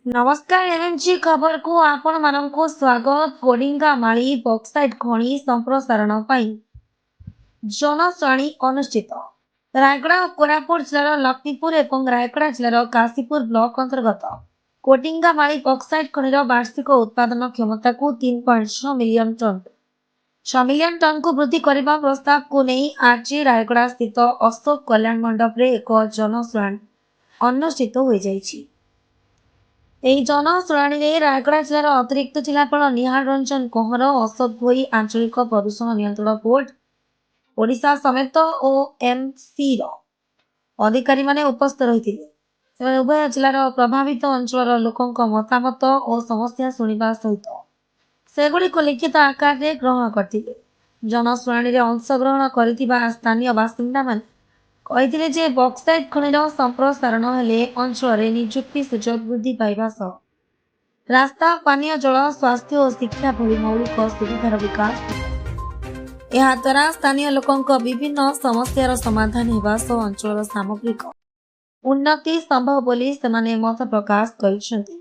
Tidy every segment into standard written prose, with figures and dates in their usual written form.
नमस्कार एमएमजी खबर को आपण माननको स्वागत कोडिंगा माली बक्साइट खଣି संप्रसारण ପାଇଁ जनशुଣାଣି ଅନୁଷ୍ଠିତ ରାୟଗଡ଼ା ଓ କୋରାପୁଟ ଜିଲ୍ଲାର ଲକ୍ଷ୍ମୀପୁର ଏବଂ ରାୟଗଡ଼ା ଜିଲ୍ଲାର କାଶୀପୁର ବ୍ଲକ ଅନ୍ତର୍ଗତ କୋଟିଙ୍ଗାମାଳି ବକ୍ସାଇଟ୍ ଖଣିର ବାର୍ଷିକ ଉତ୍ପାଦନ କ୍ଷମତାକୁ 3.6 ମିଲିୟନ ଟନ୍ 6 ମିଲିୟନ ଟନ୍କୁ ବୃଦ୍ଧି କରିବା ପ୍ରସ୍ତାବକୁ ନେଇ ଆଜି ରାୟଗଡ଼ା ସ୍ଥିତ ଅଶୋକ କଲ୍ୟାଣ ମଣ୍ଡପରେ ଏକ जनशुଣାଣି ଅନୁଷ୍ଠିତ ହୋଇଯାଇଛି। ଏହି जनशुଣାणीରେ ରାୟଗଡ଼ା ଜିଲ୍ଲାର ଅତିରିକ୍ତ ଜିଲ୍ଲାପାଳ ନିହାର ରଞ୍ଜନ କହଁର ଅଶୋକ ଭୋଇ ଆଞ୍ଚଳିକ ପ୍ରଦୂଷଣ ନିୟନ୍ତ୍ରଣ ବୋର୍ଡ ଓଡ଼ିଶା ସମେତ ଓଏମସିର ଅଧିକାରୀମାନେ ଉପସ୍ଥିତ ରହିଥିଲେ। ସେମାନେ ଉଭୟ ଜିଲ୍ଲାର ପ୍ରଭାବିତ ଅଞ୍ଚଳର ଲୋକଙ୍କ ମତାମତ ଓ ସମସ୍ୟା ଶୁଣିବା ସହିତ ସେଗୁଡ଼ିକୁ ଲିଖିତ ଆକାରରେ ଗ୍ରହଣ କରିଥିଲେ। जनशुଣାणीରେ ଅଂଶଗ୍ରହଣ କରିଥିବା ସ୍ଥାନୀୟ ବାସିନ୍ଦାମାନେ କହିଥିଲେ ଯେ ବକ୍ସାଇଟ୍ ଖଣିର ସମ୍ପ୍ରସାରଣ ହେଲେ ଅଞ୍ଚଳରେ ନିଯୁକ୍ତି ସୁଯୋଗ ବୃଦ୍ଧି ପାଇବା ସହ ରାସ୍ତା, ପାନୀୟ ଜଳ, ସ୍ୱାସ୍ଥ୍ୟ ଓ ଶିକ୍ଷା ଭଳି ମୌଳିକ ସୁବିଧାର ବିକାଶ ହେବ। ଏହାଦ୍ୱାରା ସ୍ଥାନୀୟ ଲୋକଙ୍କ ବିଭିନ୍ନ ସମସ୍ୟାର ସମାଧାନ ହେବା ସହ ଅଞ୍ଚଳର ସାମଗ୍ରିକ ଉନ୍ନତି ସମ୍ଭବ ବୋଲି ସେମାନେ ମତ ପ୍ରକାଶ କରିଛନ୍ତି।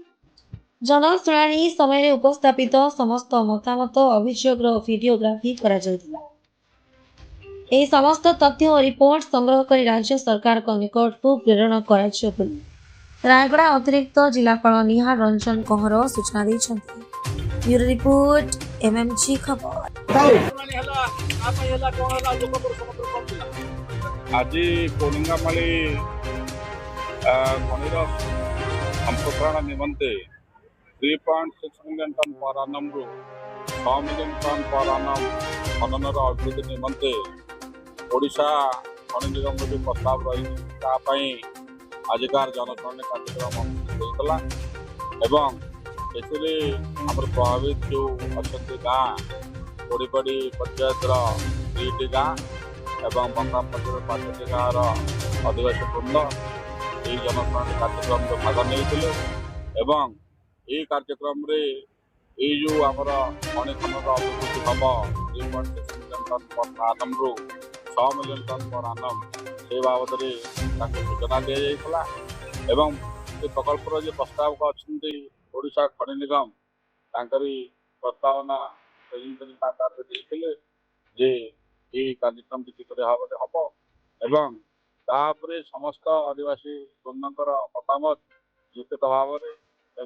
जनशुଣାଣି ସମୟରେ ଉପସ୍ଥାପିତ ସମସ୍ତ ମତାମତ ଅଭିଯୋଗର ଭିଡିଓଗ୍ରାଫି କରାଯାଇଥିଲା। ଏହି ସମସ୍ତ ତଥ୍ୟ ଓ ରିପୋର୍ଟ ସଂଗ୍ରହ କରି ରାଜ୍ୟ ସରକାରଙ୍କ ନିକଟକୁ ପ୍ରେରଣ କରାଯିବ ବୋଲି ରାୟଗଡ଼ା ଅତିରିକ୍ତ ଜିଲ୍ଲାପାଳ ନିହାର ରଞ୍ଜନ କହଁର ସୂଚନା ଦେଇଛନ୍ତି। ବ୍ୟୁରୋ ରିପୋର୍ଟ ଏମଏମଜି ଖବର। ଆଜି କୋଡିଙ୍ଗାମାଳି ଖଣିର ସମ୍ପ୍ରସାରଣ ନିମନ୍ତେ 3.6 ମିଲିୟନ ଟନ୍ ପର ଆନମ୍ରୁ 6 ମିଲିୟନ ଟନ୍ ପର ଆନମ୍ ଖନନର ଅଭିବୃଦ୍ଧି ନିମନ୍ତେ ଓଡ଼ିଶା ଖଣି ନିଗମର ଯେଉଁ ପ୍ରସ୍ତାବ ରହିଛି ତା ପାଇଁ ଆଜିକାର जनशुଣାଣି କାର୍ଯ୍ୟକ୍ରମ ହୋଇଥିଲା ଏବଂ ଏଥିରେ ଆମର ପ୍ରଭାବିତ ଯେଉଁ ଅଛନ୍ତି ଗାଁ କୋଡ଼ିପାଡ଼ି ପଞ୍ଚାୟତର 2ଟି ଗାଁ ଏବଂ ବଙ୍କା ପଞ୍ଚାୟତ 5ଟି ଗାଁର ଅଧିବାସୀ ବୃନ୍ଦ ଏହି जनशुଣାଣି କାର୍ଯ୍ୟକ୍ରମରେ ଭାଗ ନେଇଥିଲେ ଏବଂ ଏହି କାର୍ଯ୍ୟକ୍ରମରେ ଏଇ ଯେଉଁ ଆମର ଖଣି ଖନନର ଅଭିବୃଦ୍ଧି ହେବ 3.6 ମିଲିୟନ ଟନ୍ ପର ଆନମ୍ରୁ 6 ମିଲିୟନ ଟନ୍ ପର ଆନମ୍ ସେ ବାବଦରେ ତାଙ୍କୁ ସୂଚନା ଦିଆଯାଇଥିଲା ଏବଂ ସେ ପ୍ରକଳ୍ପର ଯେ ପ୍ରସ୍ତାବକ ଅଛନ୍ତି ଓଡ଼ିଶା ଖଣି ନିଗମ ତାଙ୍କରି ପ୍ରସ୍ତାବନା ପ୍ରେଜେଣ୍ଟେସନ୍ ଆକାରରେ ଦେଇଥିଲେ ଯେ ଏହି କାର୍ଯ୍ୟକ୍ରମଟି କିପରି ଭାବରେ ହେବ ଏବଂ ତାପରେ ସମସ୍ତ ଆଦିବାସୀ ବୃନ୍ଦଙ୍କର ମତାମତ ଲିଖିତ ଭାବରେ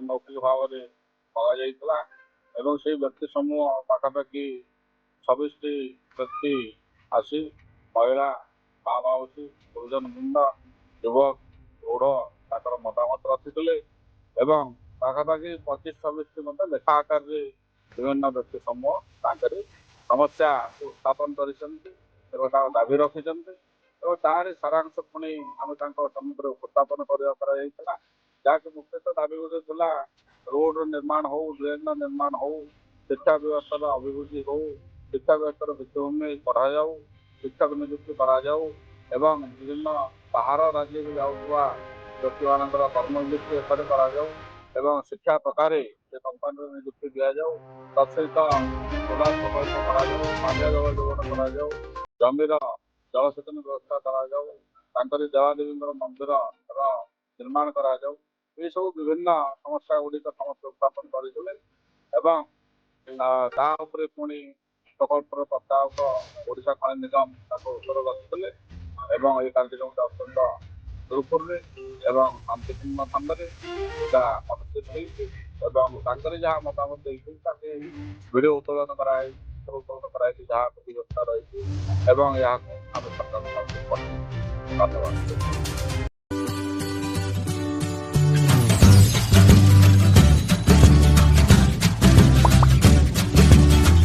ମୌଖିକ ଭାବରେ ମଗାଯାଇଥିଲା ଏବଂ ସେହି ବ୍ୟକ୍ତି ସମୂହ ପାଖାପାଖି 26ଟି ବ୍ୟକ୍ତି ଆସି ମହିଳା, ମା ମାଉସୀ, ଗୁରୁଜନ ବୃନ୍ଦ, ଯୁବକ, ପ୍ରୌଢ଼ ତାଙ୍କର ମତାମତ ରଖିଥିଲେ ଏବଂ ପାଖାପାଖି 25-26ଟି ମଧ୍ୟ ଲେଖା ଆକାରରେ ବିଭିନ୍ନ ବ୍ୟକ୍ତି ସମୂହ ତାଙ୍କରି ସମସ୍ୟା ଉତ୍ଥାପନ କରିଛନ୍ତି ଏବଂ ତାଙ୍କ ଦାବି ରଖିଛନ୍ତି ଏବଂ ତାହାରି ସାରାଂଶ ପୁଣି ଆମେ ତାଙ୍କ ସମ୍ମୁଖରେ ଉପସ୍ଥାପନ କରାଯାଇଥିଲା ଯାହାକି ମୁଖ୍ୟତଃ ଦାବି ଗୋଟେ ଥିଲା ରୋଡର ନିର୍ମାଣ ହଉ, ଡ୍ରେନର ନିର୍ମାଣ ହଉ, ଶିକ୍ଷା ବ୍ୟବସ୍ଥାର ଅଭିବୃଦ୍ଧି ହଉ, ଶିକ୍ଷା ବ୍ୟବସ୍ଥାର ଭିତ୍ତିଭୂମି କରାଯାଉ, ଶିକ୍ଷକ ନିଯୁକ୍ତି କରାଯାଉ ଏବଂ ବିଭିନ୍ନ ବାହାର ରାଜ୍ୟକୁ ଯାଉଥିବା ବ୍ୟକ୍ତିମାନଙ୍କର କର୍ମ ନିଯୁକ୍ତି ଏଠାରେ କରାଯାଉ ଏବଂ ଶିକ୍ଷା ପ୍ରକାରେ ସେ କମ୍ପାନୀର ନିଯୁକ୍ତି ଦିଆଯାଉ ତତ୍ସହିତ ସୋଲାର ପ୍ରକଳ୍ପ କରାଯାଉ, ପାନୀୟ ଜଳ ଯୋଗାଣ କରାଯାଉ, ଜମିର ଜଳସେଚନ ବ୍ୟବସ୍ଥା କରାଯାଉ, ତାଙ୍କରି ଦେବାଦେବୀଙ୍କର ମନ୍ଦିରର ନିର୍ମାଣ କରାଯାଉ ଏସବୁ ବିଭିନ୍ନ ସମସ୍ୟା ଗୁଡ଼ିକ ସମସ୍ତେ ଉତ୍ଥାପନ କରିଥିଲେ ଏବଂ ତା ଉପରେ ପୁଣି ପ୍ରକଳ୍ପର ପ୍ରସ୍ତାବକ ଓଡ଼ିଶା ଖଣି ନିଗମ ତାକୁ ଉତ୍ତର ରଖିଥିଲେ ଏବଂ ଏହି କାର୍ଯ୍ୟକ୍ରମଟା ଅତ୍ୟନ୍ତ ସୁରୁଖୁରୁରେ ଏବଂ ଶାନ୍ତିପୂର୍ଣ୍ଣ ଢଙ୍ଗରେ ଏଇଟା ଅନୁଷ୍ଠିତ ହେଇଛି ଏବଂ ତାଙ୍କରି ଯାହା ମତାମତ ଦେଇଛନ୍ତି ତାকে ଭିଡ଼ିଓ ଉତ୍ତୋଳନ କରାଯାଇଛି ଯାହା ବ୍ୟବସ୍ଥା ରହିଛି ଏବଂ ଏହାକୁ ଆମେ ସରକାରଙ୍କ ପାଖକୁ ପଠାଇଛୁ। ଧନ୍ୟବାଦ।